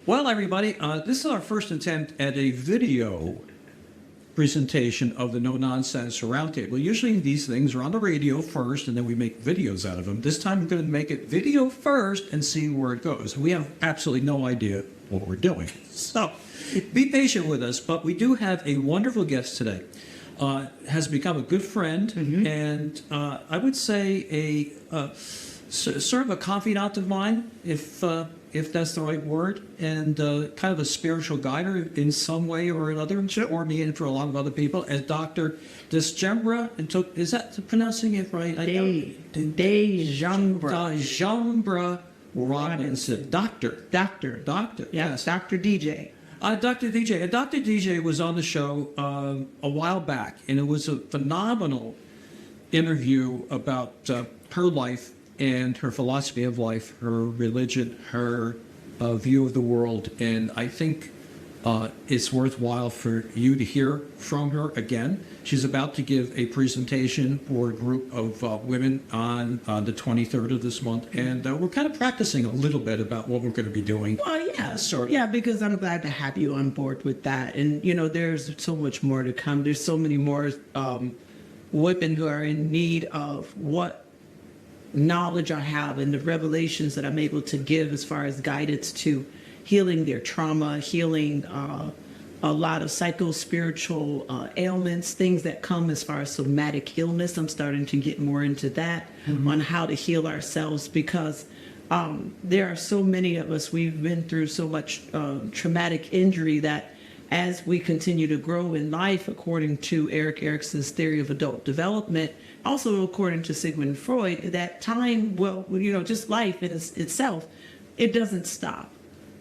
Well, everybody, this is our first attempt at a video presentation of the No Nonsense Roundtable. Usually these things are on the radio first, and then we make videos out of them. This time we're going to make it video first and see where it goes. We have absolutely no idea what we're doing. So be patient with us, but we do have a wonderful guest today. Has become a good friend, and I would say a sort of a confidant of mine, if that's the right word, and kind of a spiritual guide in some way or another, or me and for a lot of other people, as Dr. Desjamebra, is that pronouncing it right? Desjamebra Robinson. Doctor. Yes, Dr. DJ. Dr. DJ. And Dr. DJ was on the show a while back, and it was a phenomenal interview about her life and her philosophy of life, her religion, her view of the world. And I think it's worthwhile for you to hear from her again. She's about to give a presentation for a group of women on the 23rd of this month. And we're kind of practicing a little bit about what we're going to be doing. Well, yeah, sure. Yeah, because I'm glad to have you on board with that. And, you know, there's so much more to come. There's so many more women who are in need of what knowledge I have and the revelations that I'm able to give as far as guidance to healing their trauma, healing a lot of psycho-spiritual ailments, things that come as far as somatic illness. I'm starting to get more into that on how to heal ourselves, because there are so many of us, we've been through so much traumatic injury that as we continue to grow in life, according to Erik Erikson's theory of adult development, also according to Sigmund Freud, that time, well, you know, just life in itself, it doesn't stop.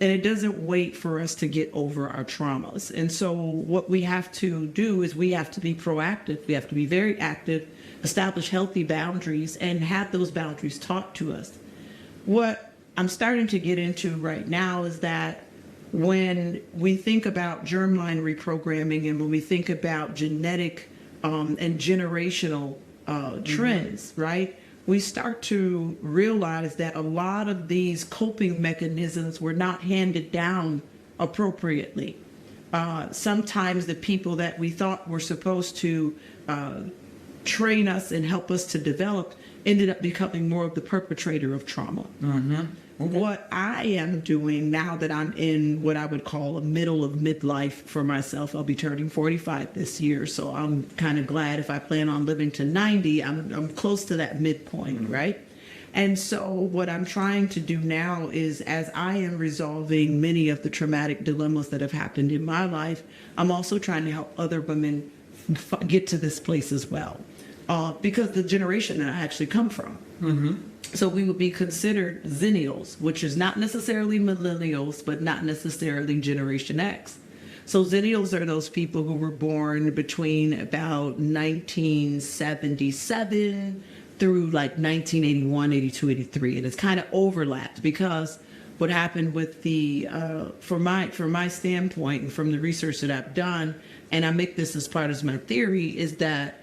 And it doesn't wait for us to get over our traumas. And so what we have to do is we have to be proactive. We have to be very active, establish healthy boundaries, and have those boundaries taught to us. What I'm starting to get into right now is that when we think about germline reprogramming, and when we think about genetic and generational trends, right? We start to realize that a lot of these coping mechanisms were not handed down appropriately. Sometimes the people that we thought were supposed to train us and help us to develop ended up becoming more of the perpetrator of trauma. What I am doing now that I'm in what I would call a middle of midlife for myself, I'll be turning 45 this year, so I'm kind of glad if I plan on living to 90, I'm close to that midpoint, right? And so what I'm trying to do now is, as I am resolving many of the traumatic dilemmas that have happened in my life, I'm also trying to help other women get to this place as well. Because the generation that I actually come from. So we would be considered Zennials, which is not necessarily millennials, but not necessarily Generation X. So Zennials are those people who were born between about 1977 through like 1981, 82, 83. And it's kind of overlapped, because what happened with the, from my standpoint and from the research that I've done, and I make this as part of my theory, is that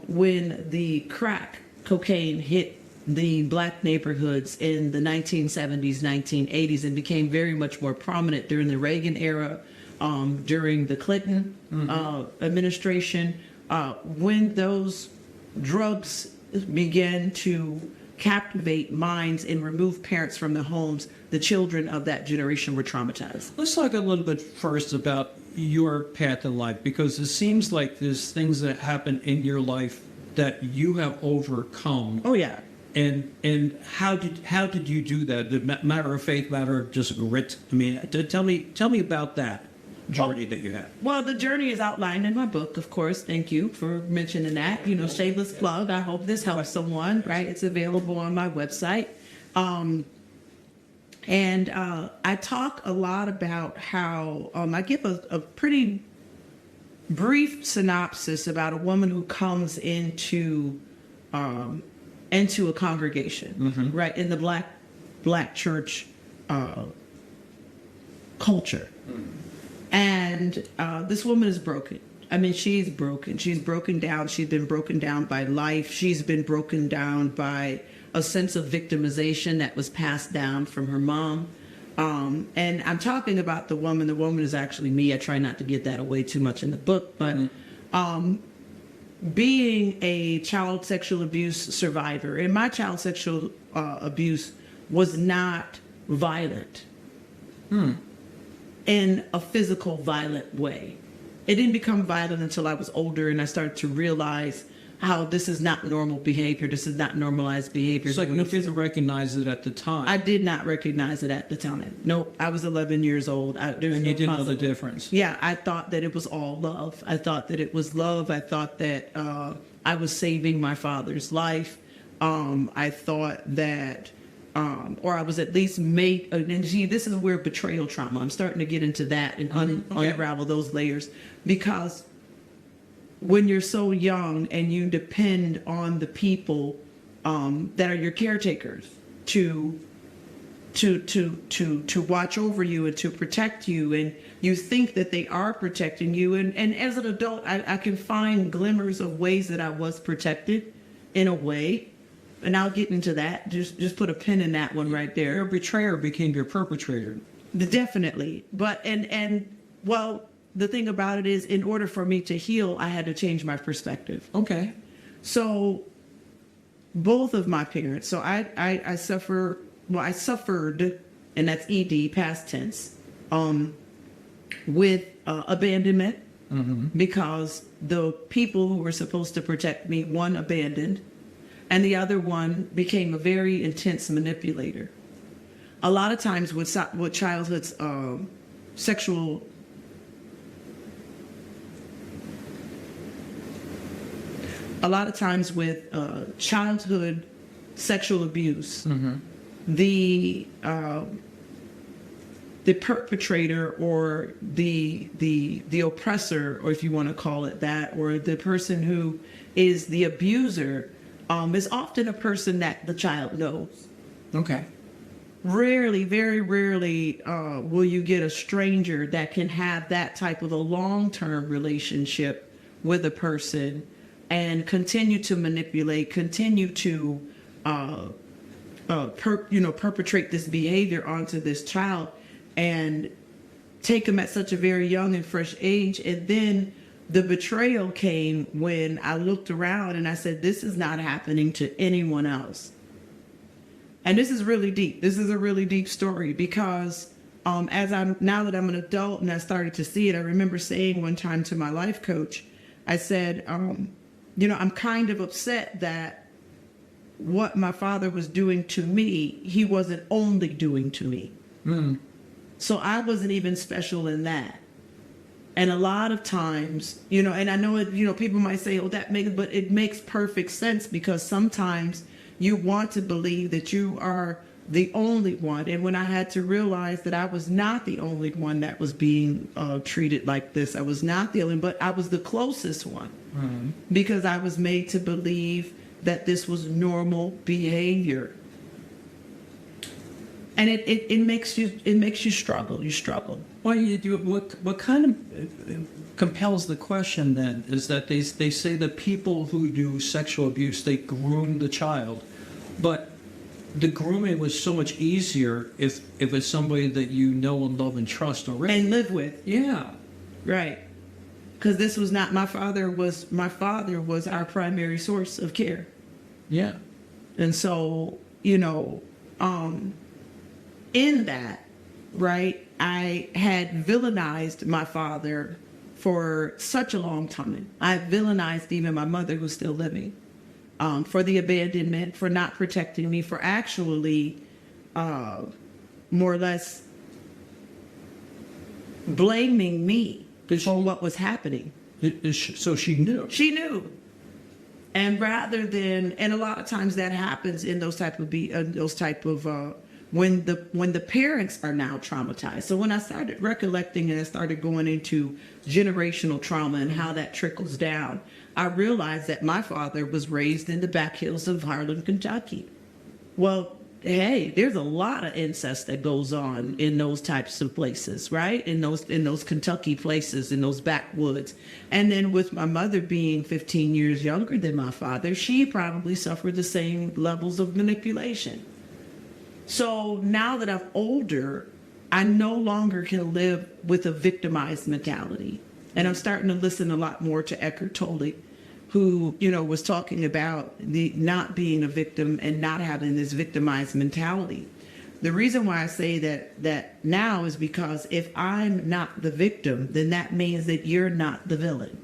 when the crack cocaine hit the black neighborhoods in the 1970s, 1980s, and became very much more prominent during the Reagan era, during the Clinton administration, when those drugs began to captivate minds and remove parents from the homes, the children of that generation were traumatized. Let's talk a little bit first about your path in life, because it seems like there's things that happen in your life that you have overcome. Oh yeah. And how did you do that? The matter of faith, matter of just grit? I mean, tell me about that journey that you had. Well, the journey is outlined in my book, of course. Thank you for mentioning that. You know, shameless plug. I hope this helps someone, right? It's available on my website. And I talk a lot about how I give a pretty brief synopsis about a woman who comes into a congregation, right, in the black church culture. And this woman is broken. I mean, she's broken. She's broken down. She's been broken down by life. She's been broken down by a sense of victimization that was passed down from her mom. And I'm talking about the woman. The woman is actually me. I try not to give that away too much in the book, but being a child sexual abuse survivor, and my child sexual abuse was not violent in a physical violent way. It didn't become violent until I was older and I started to realize how this is not normal behavior. This is not normalized behavior. It's like you didn't recognize it at the time. I did not recognize it at the time. Nope. I was 11 years old. And you didn't know the difference. Yeah. I thought that it was all love. I thought that it was love. I thought that I was saving my father's life. I thought that, or I was at least made, and see, this is where betrayal trauma, I'm starting to get into that and unravel those layers, because when you're so young and you depend on the people that are your caretakers to watch over you and to protect you, and you think that they are protecting you, and as an adult I can find glimmers of ways that I was protected in a way, and I'll get into that. Just put a pin in that one right there. Your betrayer became your perpetrator. Definitely. But and well, the thing about it is, in order for me to heal, I had to change my perspective. Okay. So both of my parents, so I suffered, and that's ED, past tense, with abandonment, because the people who were supposed to protect me, one abandoned, and the other one became a very intense manipulator. A lot of times with childhood's sexual a lot of times with childhood sexual abuse, the perpetrator, or the oppressor, or if you want to call it that, or the person who is the abuser, is often a person that the child knows. Okay. Rarely, very rarely, will you get a stranger that can have that type of a long-term relationship with a person and continue to manipulate, continue to perpetrate this behavior onto this child, and take him at such a very young and fresh age. And then the betrayal came when I looked around and I said, this is not happening to anyone else. And this is really deep. This is a really deep story, because now that I'm an adult and I started to see it, I remember saying one time to my life coach, I said, I'm kind of upset that what my father was doing to me, he wasn't only doing to me. So I wasn't even special in that. And a lot of times, and I know it, people might say, oh, but it makes perfect sense, because sometimes you want to believe that you are the only one. And when I had to realize that I was not the only one that was being treated like this, I was not the only, but I was the closest one, because I was made to believe that this was normal behavior. And it makes you struggle. You struggle. Well, you do. What kind of compels the question then is that they say that people who do sexual abuse, they groom the child, but the grooming was so much easier if it's somebody that you know and love and trust already and live with. Yeah, right. Because this was not my father. My father was our primary source of care. Yeah, and so in that, right, I had villainized my father for such a long time. I villainized even my mother, who's still living, for the abandonment, for not protecting me, for actually more or less blaming me for what was happening. So she knew. She knew. And rather than, and a lot of times that happens in those type of when the parents are now traumatized. So when I started recollecting and I started going into generational trauma and how that trickles down, I realized that my father was raised in the back hills of Harlan, Kentucky. Well, hey, there's a lot of incest that goes on in those types of places, right? In those Kentucky places, in those backwoods. And then with my mother being 15 years younger than my father, she probably suffered the same levels of manipulation. So now that I'm older, I no longer can live with a victimized mentality. And I'm starting to listen a lot more to Eckhart Tolle, who, was talking about the not being a victim and not having this victimized mentality. The reason why I say that now is because if I'm not the victim, then that means that you're not the villain.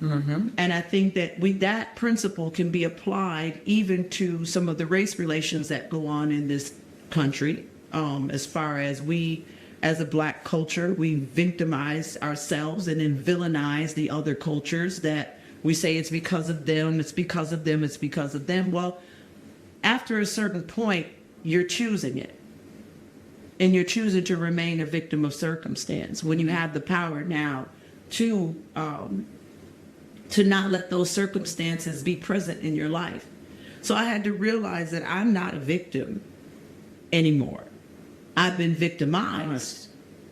Mm-hmm. And I think that that principle can be applied even to some of the race relations that go on in this country. As far as we, as a Black culture, we victimize ourselves and then villainize the other cultures that we say it's because of them, it's because of them, it's because of them. Well, after a certain point, you're choosing it. And you're choosing to remain a victim of circumstance when you have the power now to not let those circumstances be present in your life. So I had to realize that I'm not a victim anymore. I've been victimized,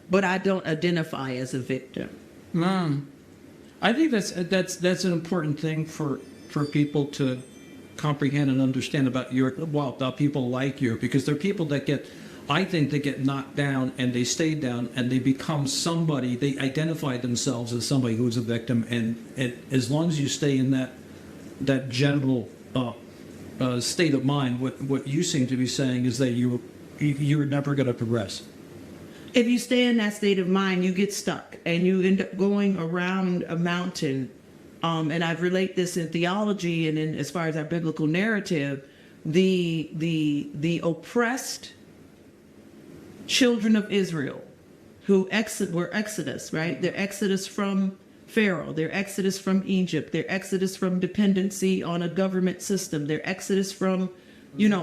but I don't identify as a victim. I think that's an important thing for people to comprehend and understand about about people like you, because there are people that get knocked down and they stay down and they become somebody. They identify themselves as somebody who's a victim, and as long as you stay in that general state of mind, what you seem to be saying is that you're never going to progress. If you stay in that state of mind, you get stuck and you end up going around a mountain. And I relate this in theology and in as far as our biblical narrative, the oppressed children of Israel who were exodus, right? Their exodus from Pharaoh, their exodus from Egypt, their exodus from dependency on a government system, their exodus from,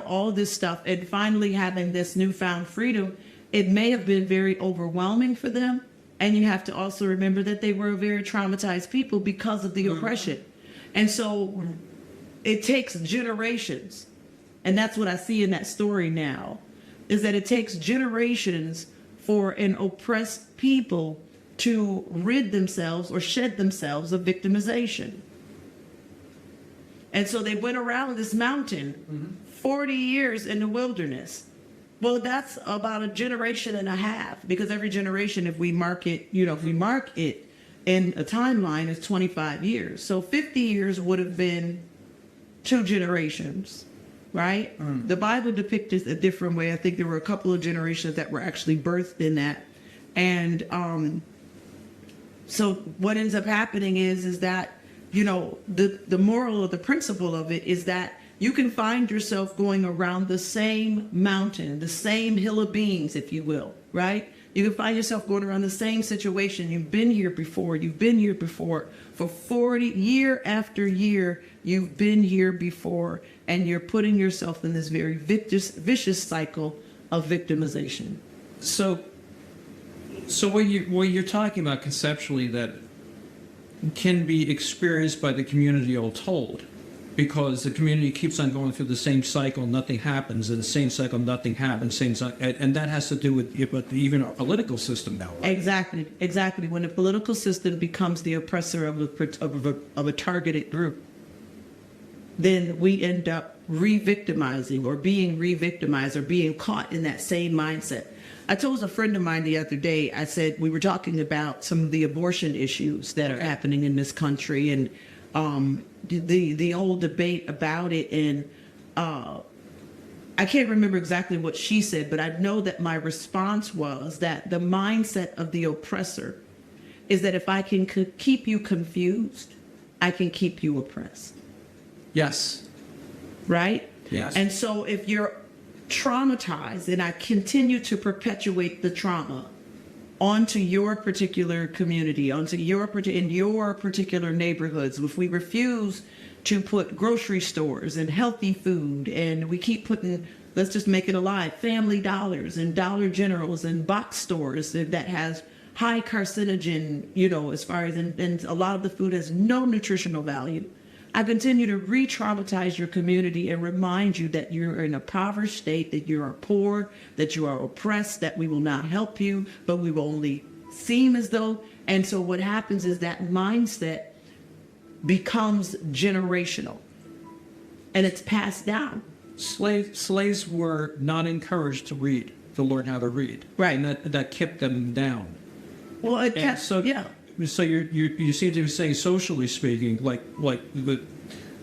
all this stuff, and finally having this newfound freedom. It may have been very overwhelming for them. And you have to also remember that they were a very traumatized people because of the oppression. And so it takes generations. And that's what I see in that story now, is that it takes generations for an oppressed people to rid themselves or shed themselves of victimization. And so they went around this mountain 40 years in the wilderness. Well, that's about a generation and a half, because every generation, if we mark it in a timeline, is 25 years. So 50 years would have been 2 generations, right? The Bible depicts it a different way. I think there were a couple of generations that were actually birthed in that. And so what ends up happening is that, the moral or the principle of it is that you can find yourself going around the same mountain, the same hill of beans, if you will, right? You can find yourself going around the same situation. You've been here before. For 40 year after year, you've been here before, and you're putting yourself in this very vicious cycle of victimization. So what you're talking about conceptually that can be experienced by the community all told, because the community keeps on going through the same cycle, nothing happens, and the same cycle, nothing happens, and that has to do with even our political system now. Right? Exactly. When the political system becomes the oppressor of a targeted group, then we end up re-victimizing or being re-victimized or being caught in that same mindset. I told a friend of mine the other day, I said, we were talking about some of the abortion issues that are happening in this country, and the old debate about it, and I can't remember exactly what she said, but I know that my response was that the mindset of the oppressor is that if I can keep you confused, I can keep you oppressed. Yes. Right? Yes. And so if you're traumatized and I continue to perpetuate the trauma onto your particular community, in your particular neighborhoods, if we refuse to put grocery stores and healthy food, and we keep putting, let's just make it alive, Family Dollars and Dollar Generals and box stores that has high carcinogen, as far as, and a lot of the food has no nutritional value. I continue to re-traumatize your community and remind you that you're in a impoverished state, that you are poor, that you are oppressed, that we will not help you, but we will only seem as though. And so what happens is that mindset becomes generational, and it's passed down. Slaves were not encouraged to read. to learn how to read. Right. And that kept them down. Well, it And kept, so yeah. So you seem to be saying, socially speaking, like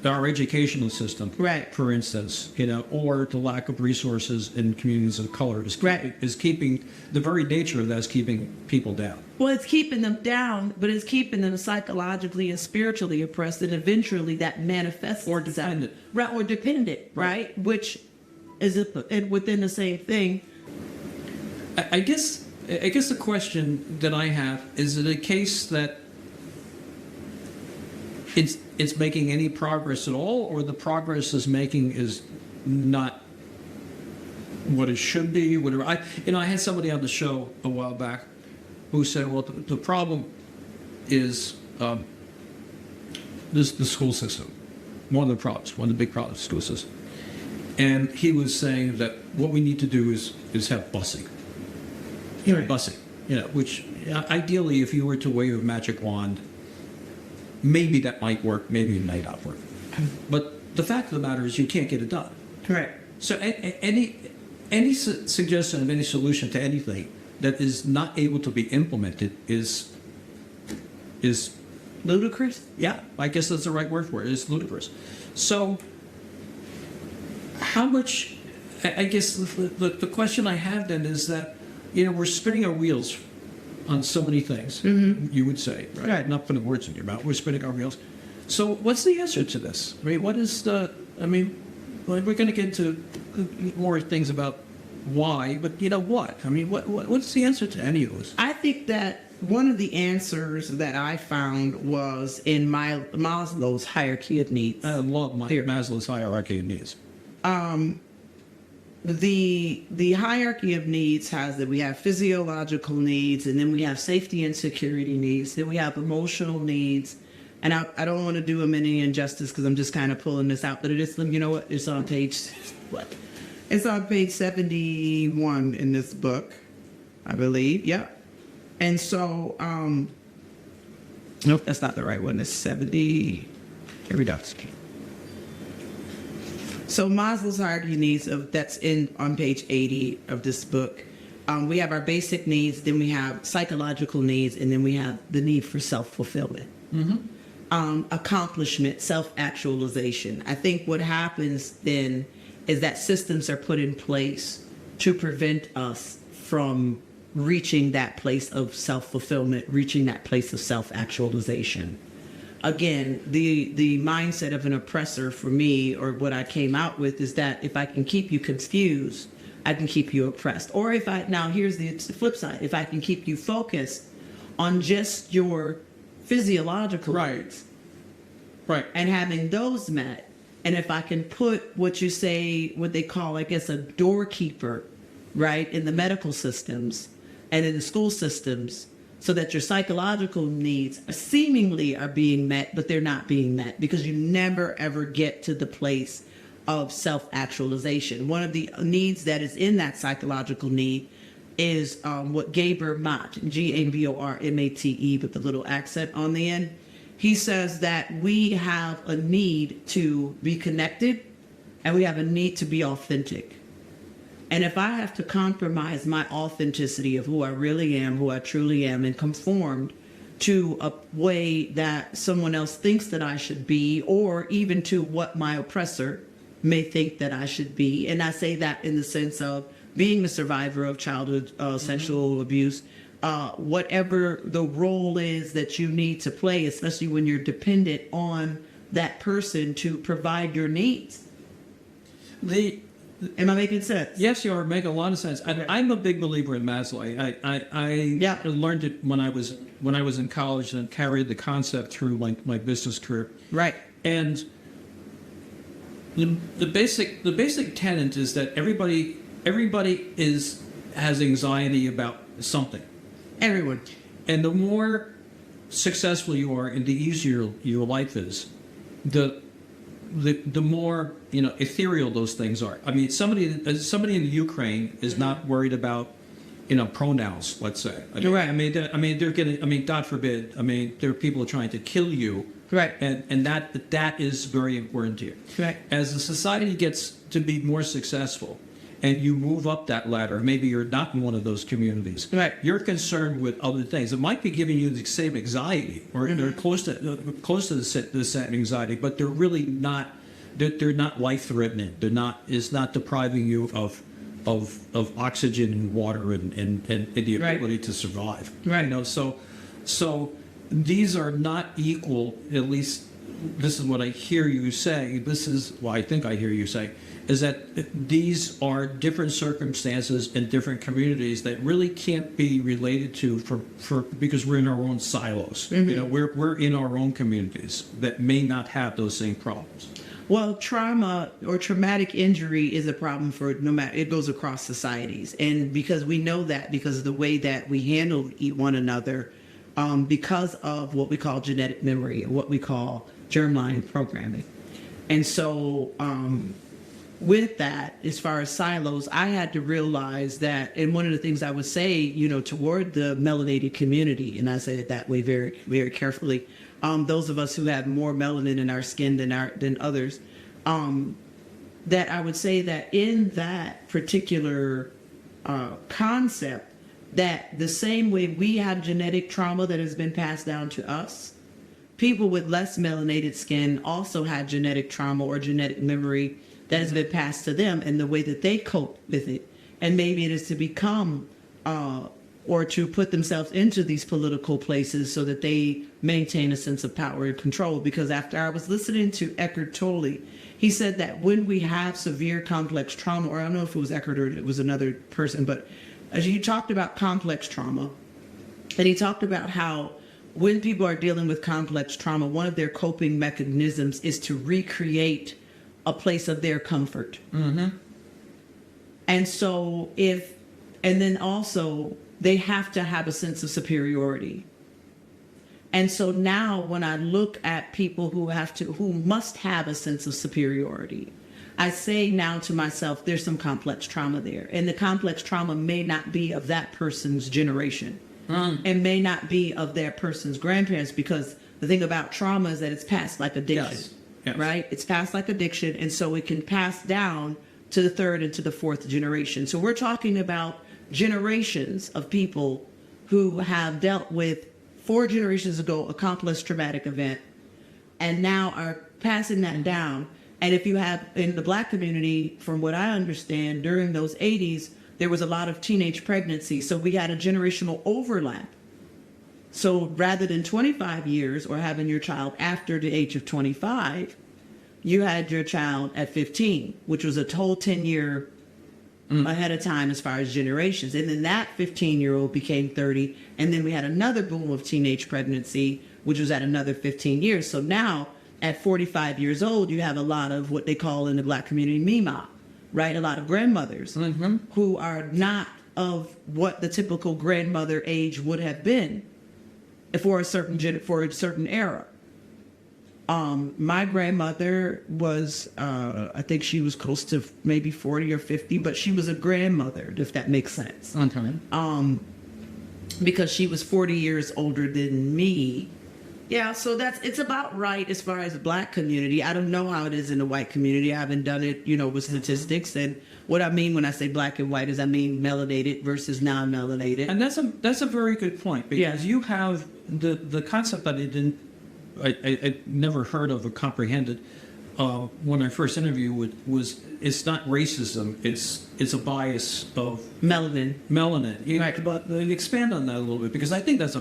our educational system, Right. for instance, or the lack of resources in communities of color is keeping the very nature of that is keeping people down. Well, it's keeping them down, but it's keeping them psychologically and spiritually oppressed, and eventually that manifests Or dependent. right? Or dependent, right? Which is within the same thing. I guess the question that I have is: it a case that it's making any progress at all, or the progress is making is not what it should be? Whatever. I had somebody on the show a while back who said, "Well, the problem is the school system. One of the big problems, school system." And he was saying that what we need to do is have busing. Right. Busing, which ideally, if you were to wave a magic wand, maybe that might work, maybe it might not work. But the fact of the matter is you can't get it done. Correct. So any suggestion of any solution to anything that is not able to be implemented is Ludicrous? yeah, I guess that's the right word for it. It's ludicrous. So how much, I guess the question I have then is that, we're spinning our wheels on so many things, you would say, right? Right. Not putting words in your mouth, we're spinning our wheels. So what's the answer to this? I mean, we're going to get into more things about why, but what? I mean, what's the answer to any of those? I think that one of the answers that I found was in Maslow's hierarchy of needs. I love Maslow's hierarchy of needs. The hierarchy of needs has that we have physiological needs, and then we have safety and security needs, then we have emotional needs, and I don't want to do them any injustice because I'm just kind of pulling this out, but it is, it's on page, It's on page 71 in this book, I believe, yeah. And so, nope, that's not the right one, it's 70, here we go. So Maslow's hierarchy needs that's on page 80 of this book. We have our basic needs, then we have psychological needs, and then we have the need for self-fulfillment. Accomplishment, self-actualization. I think what happens then is that systems are put in place to prevent us from reaching that place of self-fulfillment, reaching that place of self-actualization. Again, the mindset of an oppressor for me, or what I came out with, is that if I can keep you confused, I can keep you oppressed. Or now here's the flip side, if I can keep you focused on just your physiological needs, right, and having those met, and if I can put what they call, I guess, a doorkeeper, right, in the medical systems and in the school systems, so that your psychological needs seemingly are being met, but they're not being met because you never ever get to the place of self-actualization. One of the needs that is in that psychological need is what Gabor Mate, Gabormate, with the little accent on the end. He says that we have a need to be connected and we have a need to be authentic. And if I have to compromise my authenticity of who I really am, who I truly am, and conform to a way that someone else thinks that I should be, or even to what my oppressor may think that I should be, and I say that in the sense of being a survivor of childhood sexual abuse, whatever the role is that you need to play, especially when you're dependent on that person to provide your needs. Am I making sense? Yes, you are making a lot of sense. And I'm a big believer in Maslow. I learned it when I was in college and carried the concept through my business career. Right. And the basic tenet is that everybody has anxiety about something. Everyone. And the more successful you are and the easier your life is, the more ethereal those things are. I mean, somebody in the Ukraine is not worried about pronouns. Let's say. You're right. I mean, they're getting. I mean, God forbid. I mean, there are people trying to kill you. Right. And that is very important here. Right. As the society gets to be more successful, and you move up that ladder. Maybe you're not in one of those communities. Right. You're concerned with other things. It might be giving you the same anxiety, or they're close to the same anxiety, but they're really not. They're not life-threatening. They're not. It's not depriving you of oxygen and water and the ability to survive. Right. You know, so these are not equal. At least this is what I hear you say. This is what I think I hear you say, is that these are different circumstances in different communities that really can't be related to for because we're in our own silos. You know, we're in our own communities that may not have those same problems. Well, trauma or traumatic injury is a problem for no matter, it goes across societies. And because we know that, because of the way that we handle one another, because of what we call genetic memory, what we call germline programming. And so with that, as far as silos, I had to realize that, and one of the things I would say, you know, toward the melanated community, and I say it that way very, very carefully, those of us who have more melanin in our skin than others, that I would say that in that particular concept, that the same way we have genetic trauma that has been passed down to us, people with less melanated skin also had genetic trauma or genetic memory that has been passed to them, and the way that they cope with it. And maybe it is to become or to put themselves into these political places so that they maintain a sense of power and control. Because after I was listening to Eckhart Tolle, he said that when we have severe complex trauma, or I don't know if it was Eckhart or it was another person, but he talked about complex trauma, and he talked about how when people are dealing with complex trauma, one of their coping mechanisms is to recreate a place of their comfort. And so and then also they have to have a sense of superiority. And so now when I look at people who must have a sense of superiority, I say now to myself, there's some complex trauma there. And the complex trauma may not be of that person's generation. And may not be of their person's grandparents, because the thing about trauma is that it's passed like addiction. Yes. Right? It's passed like addiction, and so it can pass down to the third and to the fourth generation. So we're talking about generations of people who have dealt with 4 generations ago a complex traumatic event, and now are passing that down. And if you have in the Black community, from what I understand, during those 80s, there was a lot of teenage pregnancy. So we had a generational overlap. So rather than 25 years or having your child after the age of 25, you had your child at 15, which was a whole 10-year ahead of time as far as generations. And then that 15-year-old became 30. And then we had another boom of teenage pregnancy, which was at another 15 years. So now at 45 years old, you have a lot of what they call in the Black community Mima, right? A lot of grandmothers who are not of what the typical grandmother age would have been for a certain era. My grandmother was, I think she was close to maybe 40 or 50, but she was a grandmother, if that makes sense. On time. Because she was 40 years older than me. Yeah, so it's about right as far as the Black community. I don't know how it is in the white community. I haven't done it, with statistics. And what I mean when I say Black and white is I mean melanated versus non-melanated. And that's a very good point, because you have the concept that I never heard of or comprehended when I first interviewed was it's not racism, it's a bias of melanin. Right. But expand on that a little bit, because I think that's a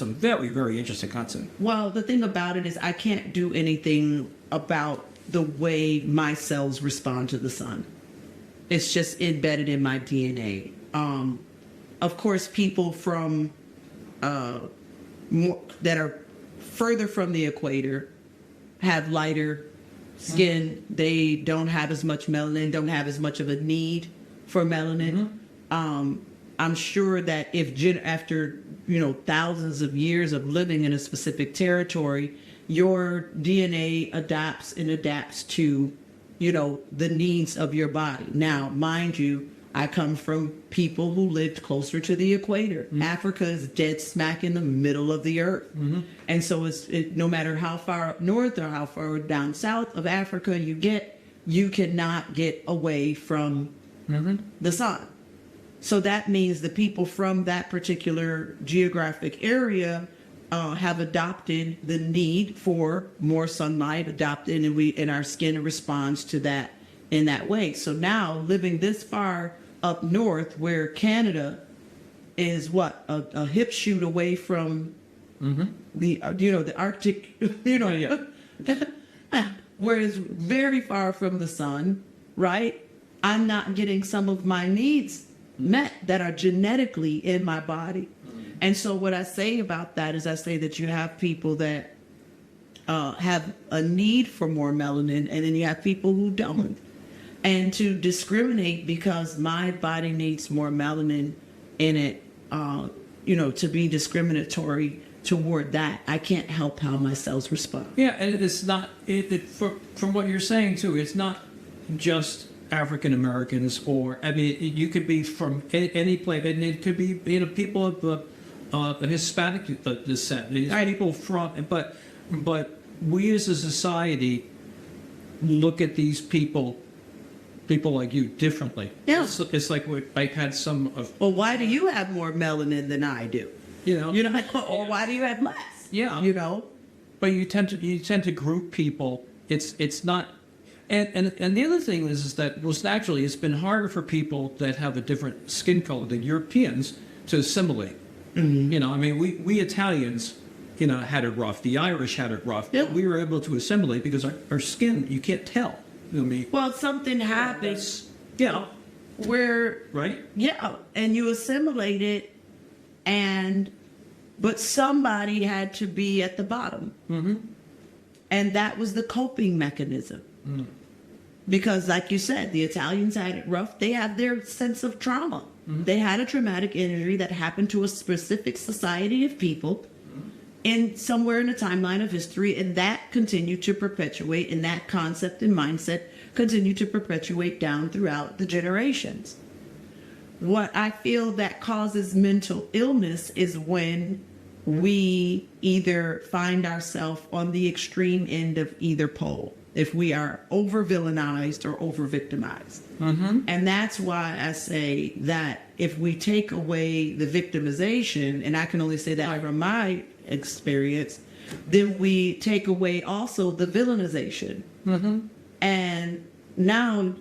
very, very interesting concept. Well, the thing about it is I can't do anything about the way my cells respond to the sun. It's just embedded in my DNA. Of course, people from that are further from the equator have lighter skin. They don't have as much melanin, don't have as much of a need for melanin. I'm sure that if after thousands of years of living in a specific territory, your DNA adapts to the needs of your body. Now, mind you, I come from people who lived closer to the equator. Africa is dead smack in the middle of the earth. And so no matter how far up north or how far down south of Africa you cannot get away from the sun. So that means the people from that particular geographic area have adopted the need for more sunlight, and our skin responds to that in that way. So now living this far up north, where Canada is a hip shoot away from the Arctic, where it's very far from the sun, right? I'm not getting some of my needs met that are genetically in my body. And so what I say about that is I say that you have people that have a need for more melanin, and then you have people who don't. And to discriminate because my body needs more melanin in it, to be discriminatory toward that, I can't help how my cells respond. Yeah, and it's not, from what you're saying too, it's not just African Americans, or, I mean, you could be from any place, and it could be, people of Hispanic descent, these people from, but we as a society look at these people like you differently. Yeah. It's like I had some of. Well, why do you have more melanin than I do? Or why do you have less? Yeah. But you tend to group people. It's not. And the other thing is that most naturally it's been harder for people that have a different skin color than Europeans to assimilate. Mm-hmm. I mean, we Italians, had it rough. The Irish had it rough. Yeah. We were able to assimilate because our skin, you can't tell. Well, something happens. Where. Right. Yeah, and you assimilate it, but somebody had to be at the bottom, and that was the coping mechanism. Because, like you said, the Italians had it rough. They have their sense of trauma. They had a traumatic injury that happened to a specific society of people in somewhere in the timeline of history, and that continued to perpetuate, and that concept and mindset continued to perpetuate down throughout the generations. What I feel that causes mental illness is when we either find ourselves on the extreme end of either pole, if we are over villainized or over victimized. And that's why I say that if we take away the victimization, and I can only say that from my experience, then we take away also the villainization. And now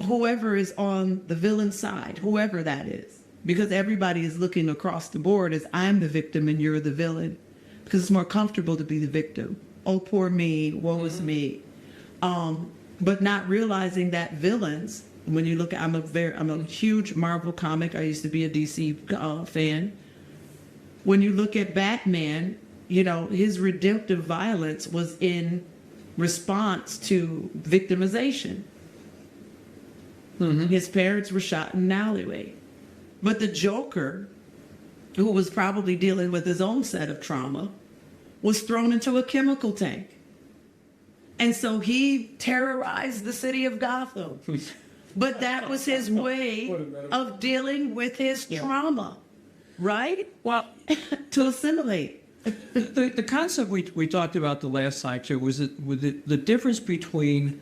whoever is on the villain side, whoever that is, because everybody is looking across the board as I'm the victim and you're the villain, because it's more comfortable to be the victim. Oh, poor me, woe is me. But not realizing that villains, when you look at, I'm a huge Marvel comic. I used to be a DC fan. When you look at Batman, his redemptive violence was in response to victimization. His parents were shot in an alleyway. But the Joker, who was probably dealing with his own set of trauma, was thrown into a chemical tank. And so he terrorized the city of Gotham. But that was his way of dealing with his trauma, right? Well, to assimilate. The concept we talked about the last time too was the difference between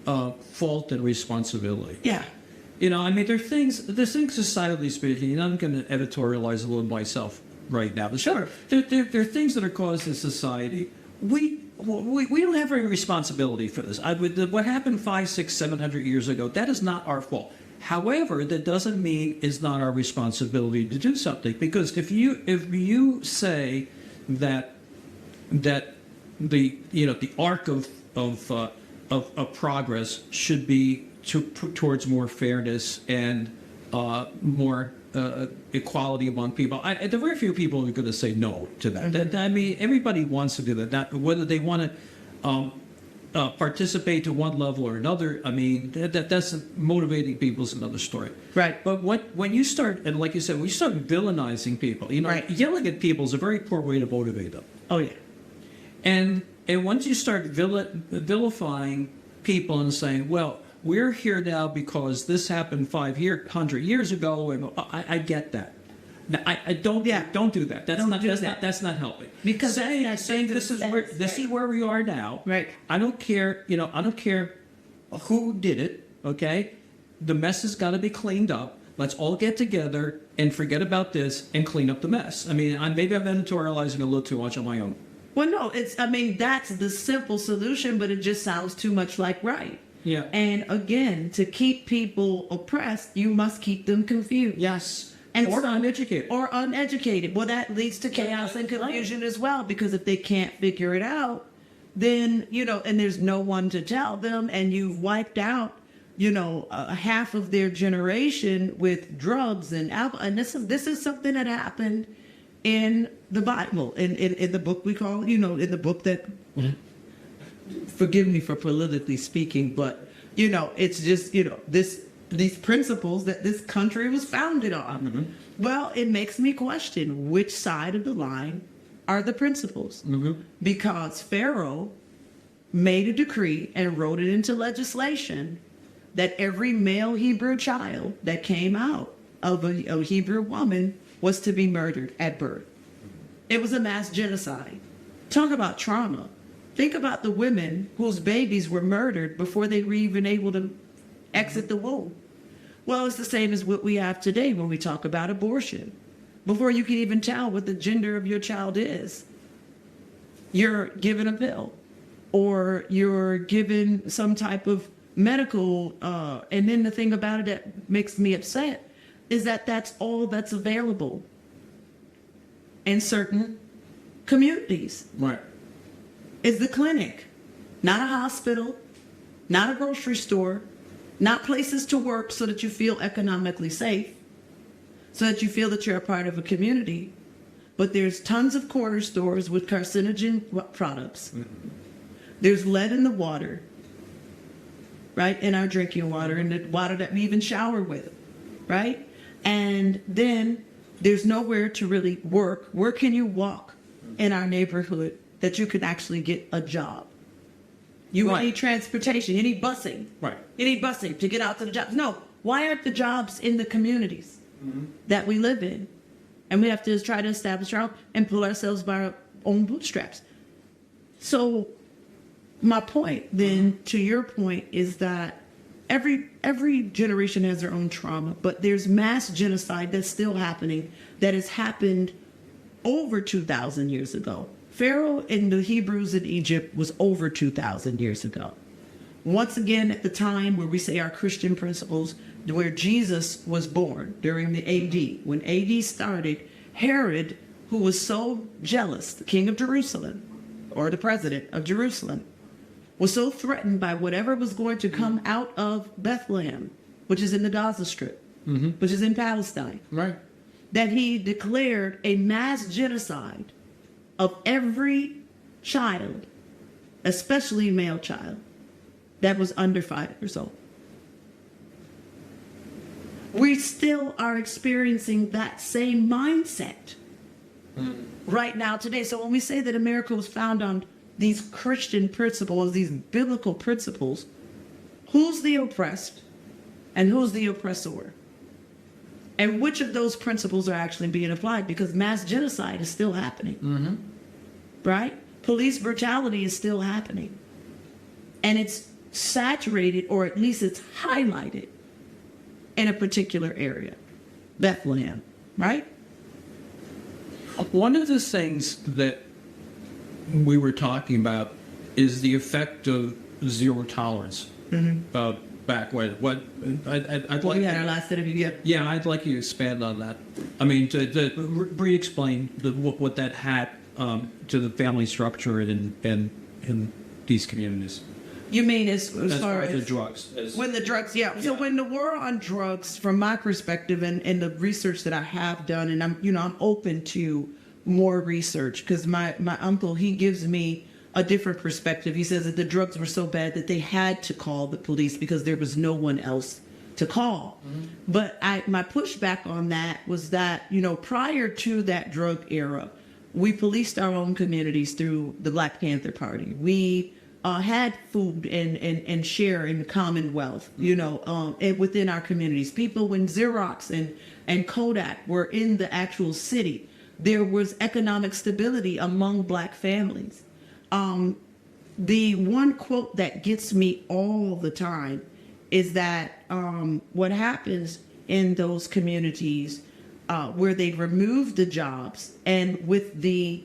fault and responsibility. Yeah. I mean, there's things societally speaking, and I'm going to editorialize a little myself right now. But sure. There are things that are caused in society. We don't have any responsibility for this. What happened 500, 600, 700 years ago, that is not our fault. However, that doesn't mean it's not our responsibility to do something. Because if you say that the arc of progress should be towards more fairness and more equality among people. There are very few people who are going to say no to that. I mean, everybody wants to do that. Whether they want to participate to one level or another, I mean, that's motivating people is another story. Right. But when you start, and like you said, when you start villainizing people, right. Yelling at people is a very poor way to motivate them. Oh, yeah. And once you start vilifying people and saying, well, we're here now because this happened 500 years ago, and I get that. Now, I don't do that. That's not helping. Because saying this is where we are now. Right. I don't care. I don't care who did it. Okay. the mess has got to be cleaned up. Let's all get together and forget about this and clean up the mess. I mean, maybe I'm editorializing a little too much on my own. Well, no, that's the simple solution, but it just sounds too much like right. Yeah. And again, to keep people oppressed, you must keep them confused. Yes. And or so- uneducated. Or uneducated. Well, that leads to chaos and confusion as well, because if they can't figure it out, then, and there's no one to tell them, and you've wiped out, half of their generation with drugs and alcohol. And this is something that happened in the Bible, in the book we call, in the book that, forgive me for politically speaking, but, it's just, these principles that this country was founded on. Mm-hmm. Well, it makes me question which side of the line are the principles. Mm-hmm. Because Pharaoh made a decree and wrote it into legislation that every male Hebrew child that came out of a Hebrew woman was to be murdered at birth. It was a mass genocide. Talk about trauma. Think about the women whose babies were murdered before they were even able to exit the womb. Well, it's the same as what we have today when we talk about abortion. Before you can even tell what the gender of your child is, you're given a pill or you're given some type of medical. And then the thing about it that makes me upset is that that's all that's available in certain communities. Right. Is the clinic, not a hospital, not a grocery store, not places to work so that you feel economically safe, so that you feel that you're a part of a community. But there's tons of corner stores with carcinogen products. Mm-hmm. There's lead in the water, right? In our drinking water, and the water that we even shower with, right? And then there's nowhere to really work. Where can you walk in our neighborhood that you could actually get a job? You Right. need transportation. You need busing. Right. You need busing to get out to the jobs. No, why aren't the jobs in the communities that we live in? And we have to try to establish our own and pull ourselves by our own bootstraps. So my point then, to your point, is that every generation has their own trauma, but there's mass genocide that's still happening, that has happened over 2,000 years ago. Pharaoh and the Hebrews in Egypt was over 2,000 years ago. Once again, at the time where we say our Christian principles, where Jesus was born during the AD. When AD started, Herod, who was so jealous, the king of Jerusalem, or the president of Jerusalem, was so threatened by whatever was going to come out of Bethlehem, which is in the Gaza Strip, which is in Palestine, Right. that he declared a mass genocide of every child, especially male child, that was under 5 years old. We still are experiencing that same mindset right now today. So when we say that America was founded on these Christian principles, these biblical principles, who's the oppressed and who's the oppressor? And which of those principles are actually being applied? Because mass genocide is still happening, right? Police brutality is still happening. And it's saturated, or at least it's highlighted in a particular area, Bethlehem, right? One of the things that we were talking about is the effect of zero tolerance. Back when I'd like We had our last interview. yeah, I'd like you to expand on that. I mean, to re-explain what that had to the family structure in these communities. You mean as As far far as the as drugs. when the drugs, yeah. So when the war on drugs, from my perspective and the research that I have done, and I'm open to more research, because my uncle, he gives me a different perspective. He says that the drugs were so bad that they had to call the police because there was no one else to call. But my pushback on that was that, prior to that drug era, we policed our own communities through the Black Panther Party. We had food and share in the commonwealth, and within our communities. People, when Xerox and Kodak were in the actual city, there was economic stability among Black families. The one quote that gets me all the time is that what happens in those communities where they remove the jobs and with the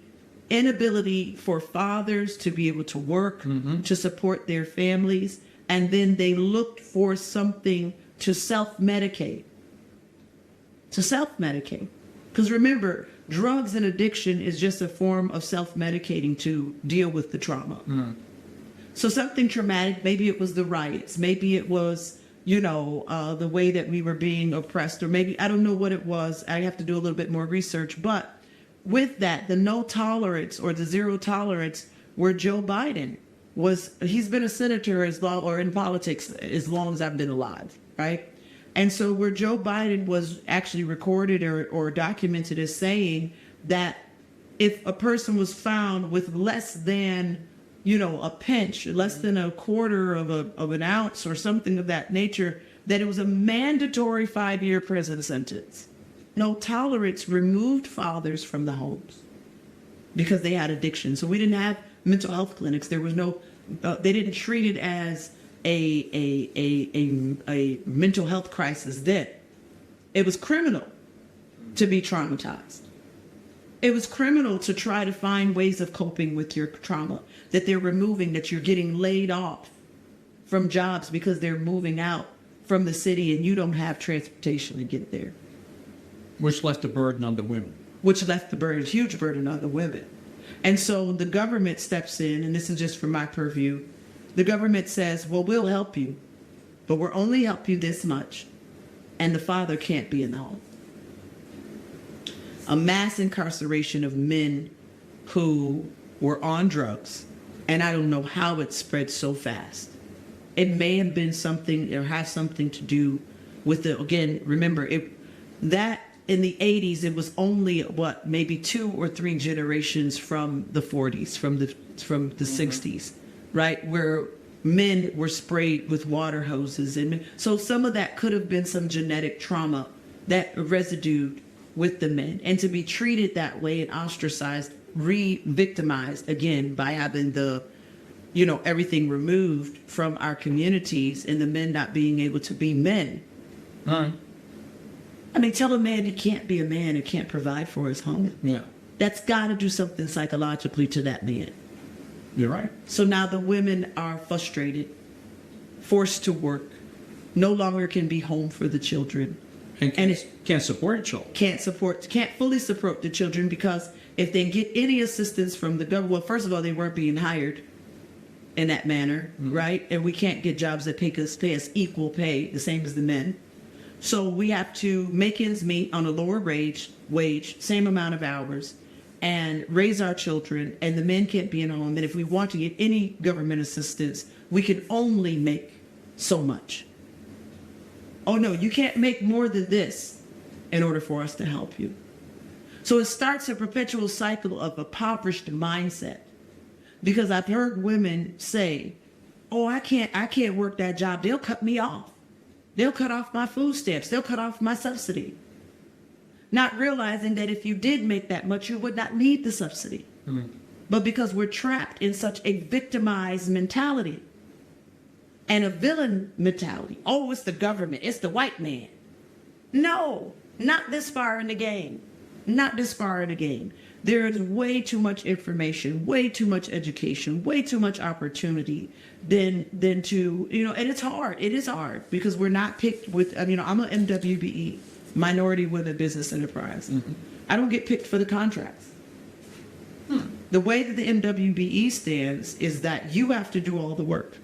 inability for fathers to be able to work, to support their families, and then they look for something to self-medicate. Because remember, drugs and addiction is just a form of self-medicating to deal with the trauma. So something traumatic, maybe it was the riots, maybe it was, the way that we were being oppressed, or maybe, I don't know what it was. I have to do a little bit more research. But with that, the no tolerance or the zero tolerance, where Joe Biden he's been a senator or in politics as long as I've been alive, right? And so where Joe Biden was actually recorded or documented as saying that if a person was found with less than, a pinch, less than a quarter of an ounce or something of that nature, that it was a mandatory 5-year prison sentence. No tolerance removed fathers from the homes because they had addiction. So we didn't have mental health clinics. There was no, they didn't treat it as a mental health crisis then. It was criminal to be traumatized. It was criminal to try to find ways of coping with your trauma, that they're removing, that you're getting laid off from jobs because they're moving out from the city and you don't have transportation to get there. Which left a burden on the women. Huge burden on the women. And so the government steps in, and this is just from my purview. The government says, well, we'll help you, but we'll only help you this much. And the father can't be in the home. A mass incarceration of men who were on drugs. And I don't know how it spread so fast. It may have been something or has something to do with again, remember, that in the 80s, it was only maybe 2 or 3 generations from the 40s, from the 60s, right? Where men were sprayed with water hoses. And so some of that could have been some genetic trauma that residued with the men. And to be treated that way and ostracized, re-victimized again by having everything removed from our communities and the men not being able to be men. I mean, tell a man he can't be a man and can't provide for his home. Yeah. That's got to do something psychologically to that man. You're right. So now the women are frustrated, forced to work, no longer can be home for the children. And can't support children. Can't fully support the children because if they get any assistance from the government, well, first of all, they weren't being hired in that manner, right? And we can't get jobs that pay us equal pay, the same as the men. So we have to make ends meet on a lower wage, same amount of hours, and raise our children, and the men can't be in a home. And if we want to get any government assistance, we can only make so much. Oh no, you can't make more than this in order for us to help you. So it starts a perpetual cycle of impoverished mindset. Because I've heard women say, oh, I can't work that job. They'll cut me off. They'll cut off my food stamps. They'll cut off my subsidy. Not realizing that if you did make that much, you would not need the subsidy. But because we're trapped in such a victimized mentality and a villain mentality. Oh, it's the government. It's the white man. No, not this far in the game. Not this far in the game. There is way too much information, way too much education, way too much opportunity than to, and it's hard. It is hard because we're not picked with, I'm an MWBE, Minority Women Business Enterprise. I don't get picked for the contracts. The way that the MWBE stands is that you have to do all the work.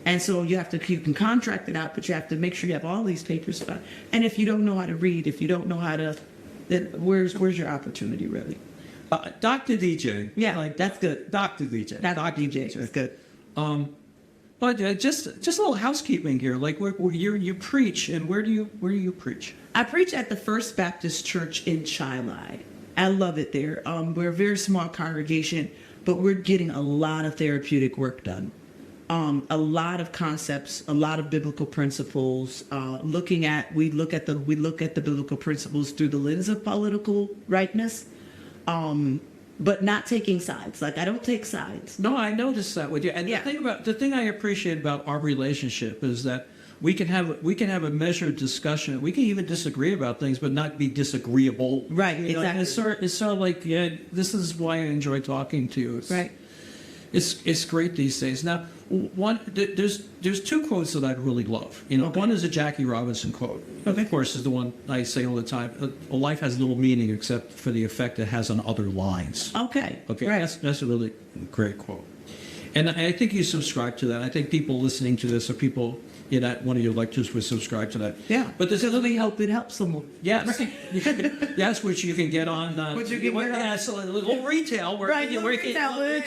And so you can contract it out, but you have to make sure you have all these papers. And if you don't know how to read, if you don't know how to, then where's your opportunity really? Dr. DJ. Yeah, that's good. Dr. DJ. That's Dr. DJ. That's good. But just a little housekeeping here. Like where you preach, and where do you preach? I preach at the First Baptist Church in Chili. I love it there. We're a very small congregation, but we're getting a lot of therapeutic work done. A lot of concepts, a lot of biblical principles. We look at the biblical principles through the lens of political rightness. but not taking sides. Like, I don't take sides. No, I noticed that with you. And Yeah. the thing I appreciate about our relationship is that we can have a measured discussion. We can even disagree about things, but not be disagreeable. Right, You know, and exactly. it's sort of like, yeah, this is why I enjoy talking to you. Right. It's great these days. Now, there's two quotes that I really love. You know, Okay. one is a Jackie Robinson quote. Okay. Of course, is the one I say all the time. Life has little meaning except for the effect it has on other lines. Okay. Okay, Right. that's a really great quote. And I think you subscribe to that. I think people listening to this or people at one of your lectures would subscribe to that. Yeah. But there's Because we hope it helps someone. yes, yes, which you can get on. Which you can get on. yeah, so a little retail. Right, little retail. Where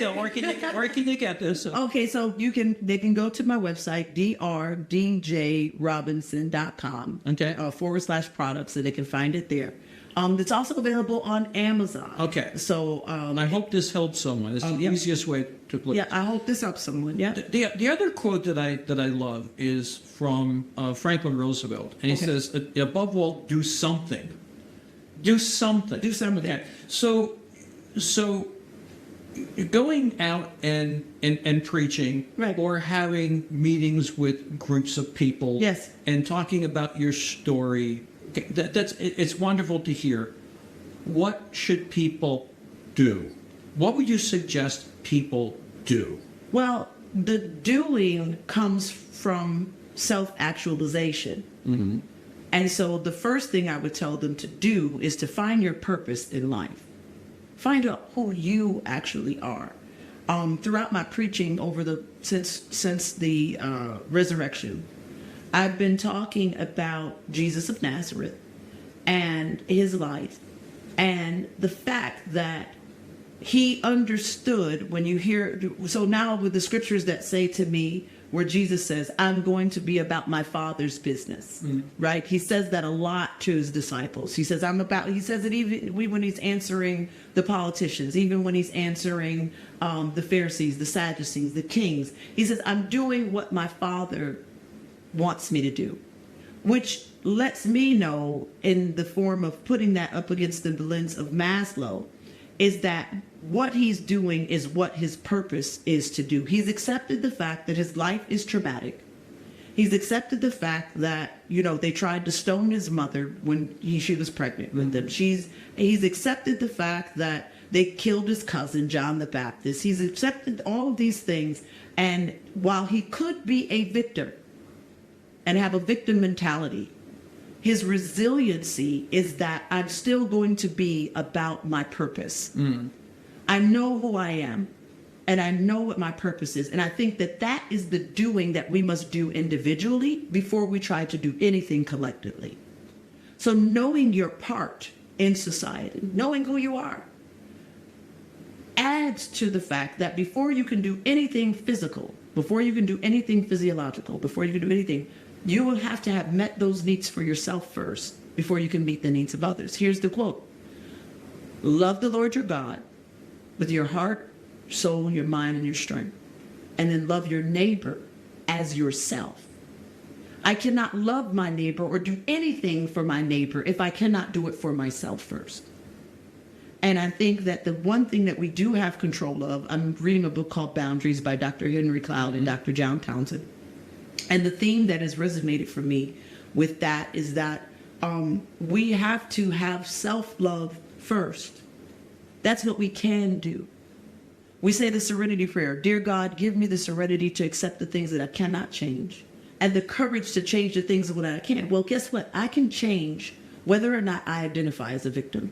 can you get this? Okay, so they can go to my website, drdjrobinson.com. Okay. /products, and they can find it there. It's also available on Amazon. Okay. So, I hope this helps someone. It's the yeah. easiest way to put it. yeah, I hope this helps someone. Yeah. The other quote that I love is from Franklin Roosevelt, and he Okay. says, "Above all, do something. Do something. Do something. Okay. So going out and preaching, Right. or having meetings with groups of people, Yes. and talking about your story, okay, it's wonderful to hear. What should people do? What would you suggest people do? Well, the doing comes from self-actualization. Mm-hmm. And so the first thing I would tell them to do is to find your purpose in life. Find out who you actually are. Throughout my preaching since the resurrection, I've been talking about Jesus of Nazareth and his life, and the fact that he understood when you hear. So now with the scriptures that say to me, where Jesus says, "I'm going to be about my Father's business," right? He says that a lot to his disciples. He says, he says it even when he's answering the politicians, even when he's answering the Pharisees, the Sadducees, the kings. He says, "I'm doing what my Father wants me to do," which lets me know, in the form of putting that up against the lens of Maslow, is that what he's doing is what his purpose is to do. He's accepted the fact that his life is traumatic. He's accepted the fact that, they tried to stone his mother when she was pregnant with him. He's accepted the fact that they killed his cousin, John the Baptist. He's accepted all of these things. And while he could be a victim and have a victim mentality, his resiliency is that I'm still going to be about my purpose. I know who I am, and I know what my purpose is. And I think that is the doing that we must do individually before we try to do anything collectively. So knowing your part in society, knowing who you are, adds to the fact that before you can do anything physical, before you can do anything physiological, before you can do anything, you will have to have met those needs for yourself first before you can meet the needs of others. Here's the quote: "Love the Lord your God with your heart, soul, your mind, and your strength. And then love your neighbor as yourself." I cannot love my neighbor or do anything for my neighbor if I cannot do it for myself first. And I think that the one thing that we do have control of, I'm reading a book called Boundaries by Dr. Henry Cloud and Dr. John Townsend. And the theme that has resonated for me with that is that we have to have self-love first. That's what we can do. We say the serenity prayer: "Dear God, give me the serenity to accept the things that I cannot change and the courage to change the things that I can." Well, guess what? I can change whether or not I identify as a victim.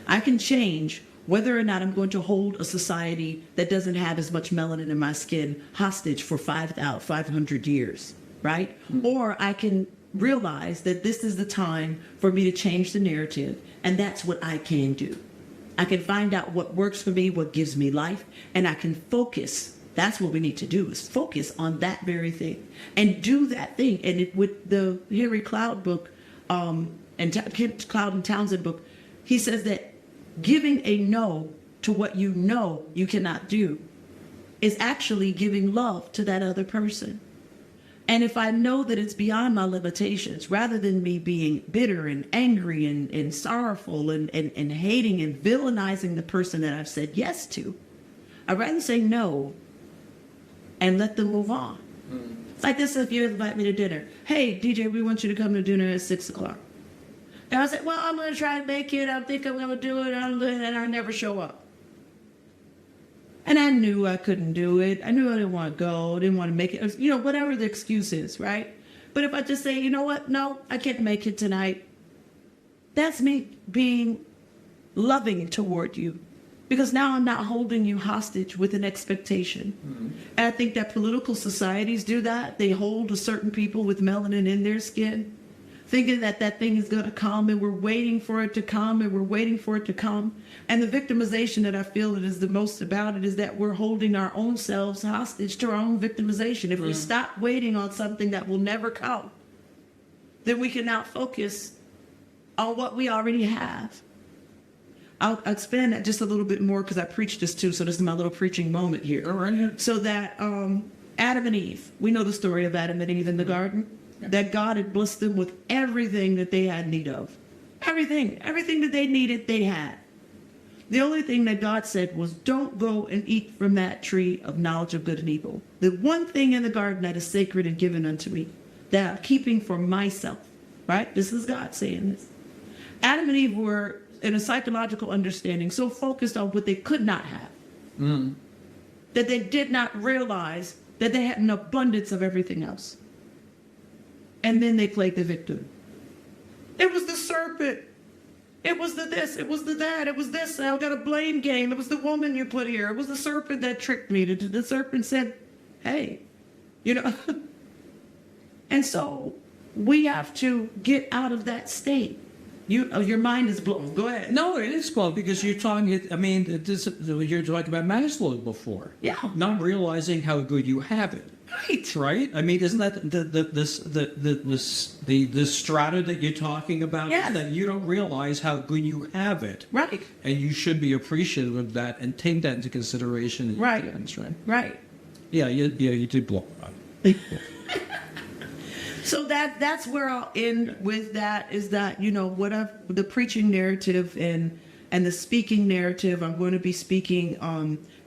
I can change whether or not I'm going to hold a society that doesn't have as much melanin in my skin hostage for 500 years, right? Or I can realize that this is the time for me to change the narrative, and that's what I can do. I can find out what works for me, what gives me life, and I can focus. That's what we need to do, is focus on that very thing and do that thing. And with the Henry Cloud book, Cloud and Townsend book, he says that giving a no to what you know you cannot do is actually giving love to that other person. And if I know that it's beyond my limitations, rather than me being bitter and angry and sorrowful and hating and villainizing the person that I've said yes to, I'd rather say no and let them move on. It's like this: if you invite me to dinner, hey, DJ, we want you to come to dinner at 6 o'clock. And I said, well, I'm going to try and make it. I think I'm going to do it. And I never show up. And I knew I couldn't do it. I knew I didn't want to go, didn't want to make it, you know, whatever the excuse is, right? But if I just say, you know what, no, I can't make it tonight, that's me being loving toward you. Because now I'm not holding you hostage with an expectation. Mm-hmm. And I think that political societies do that. They hold a certain people with melanin in their skin, thinking that that thing is going to come, and we're waiting for it to come, and we're waiting for it to come. And the victimization that I feel that is the most about it is that we're holding our own selves hostage to our own victimization. If we stop waiting on something that will never come, then we can now focus on what we already have. I'll expand that just a little bit more because I preached this too, so this is my little preaching moment here. All right. So that Adam and Eve, we know the story of Adam and Eve in the garden. That God had blessed them with everything that they had need of. Everything that they needed, they had. The only thing that God said was, don't go and eat from that tree of knowledge of good and evil. The one thing in the garden that is sacred and given unto me, that I'm keeping for myself, right? This is God saying this. Adam and Eve were, in a psychological understanding, so focused on what they could not have, that they did not realize that they had an abundance of everything else. And then they played the victim. It was the serpent. It was the this. It was the that. It was this. I got a blame game. It was the woman you put here. It was the serpent that tricked me. The serpent said, hey, you know. And so we have to get out of that state. Your mind is blown. Go ahead. No, it is blown because you're talking. I mean, you're talking about Maslow before. Yeah. Not realizing how good you have it. Right. I mean, isn't that the strata that you're talking about? Yeah. That you don't realize how good you have it. Right. And you should be appreciative of that and take that into consideration. Right. Right. Right. Yeah. You did blow up. So that's where I'll end with that, is that, you know, the preaching narrative and the speaking narrative, I'm going to be speaking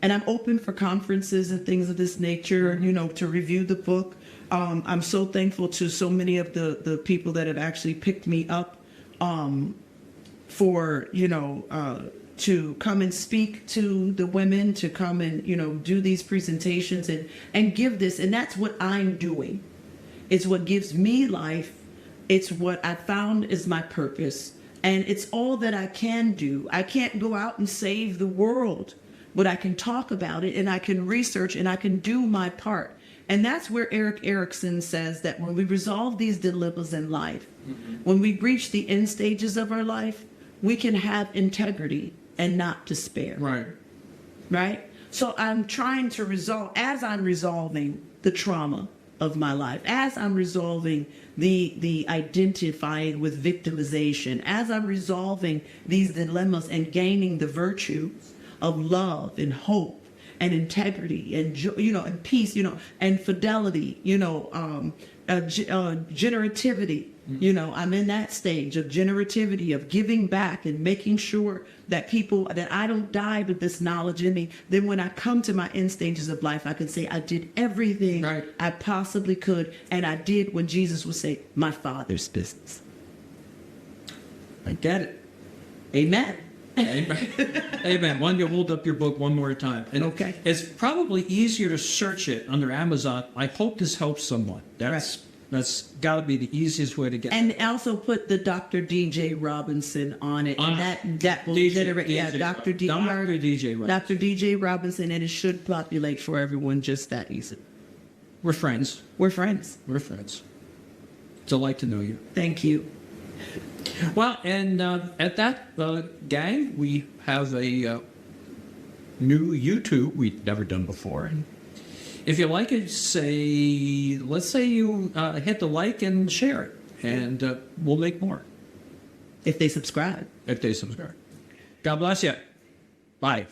and I'm open for conferences and things of this nature, you know, to review the book. I'm so thankful to so many of the people that have actually picked me up for, you know, to come and speak to the women, to come and, you know, do these presentations and give this. And that's what I'm doing. It's what gives me life. It's what I found is my purpose. And it's all that I can do. I can't go out and save the world, but I can talk about it and I can research and I can do my part. And that's where Erik Erikson says that when we resolve these dilemmas in life, when we reach the end stages of our life, we can have integrity and not despair. Right. Right? So I'm trying to resolve, as I'm resolving the trauma of my life, as I'm resolving the identifying with victimization, as I'm resolving these dilemmas and gaining the virtue of love and hope and integrity and you know, and peace, you know, and fidelity, you know, generativity. You know, I'm in that stage of generativity, of giving back and making sure that that I don't die with this knowledge in me. Then when I come to my end stages of life, I can say I did everything I possibly could. And I did when Jesus would say, my Father's business. I get it. Amen. Amen. Amen. Why don't you hold up your book one more time? And okay. It's probably easier to search it under Amazon. I hope this helps someone. That's got to be the easiest way to get. And also put the Dr. DJ Robinson on it. And that will generate. Yeah, Dr. DJ Robinson, and it should populate for everyone just that easy. We're friends. We're friends. We're friends. Delight to know you. Thank you. Well, and at that, gang, we have a new YouTube we've never done before. If you like it, let's say you hit the like and share it, and we'll make more. If they subscribe. God bless you. Bye.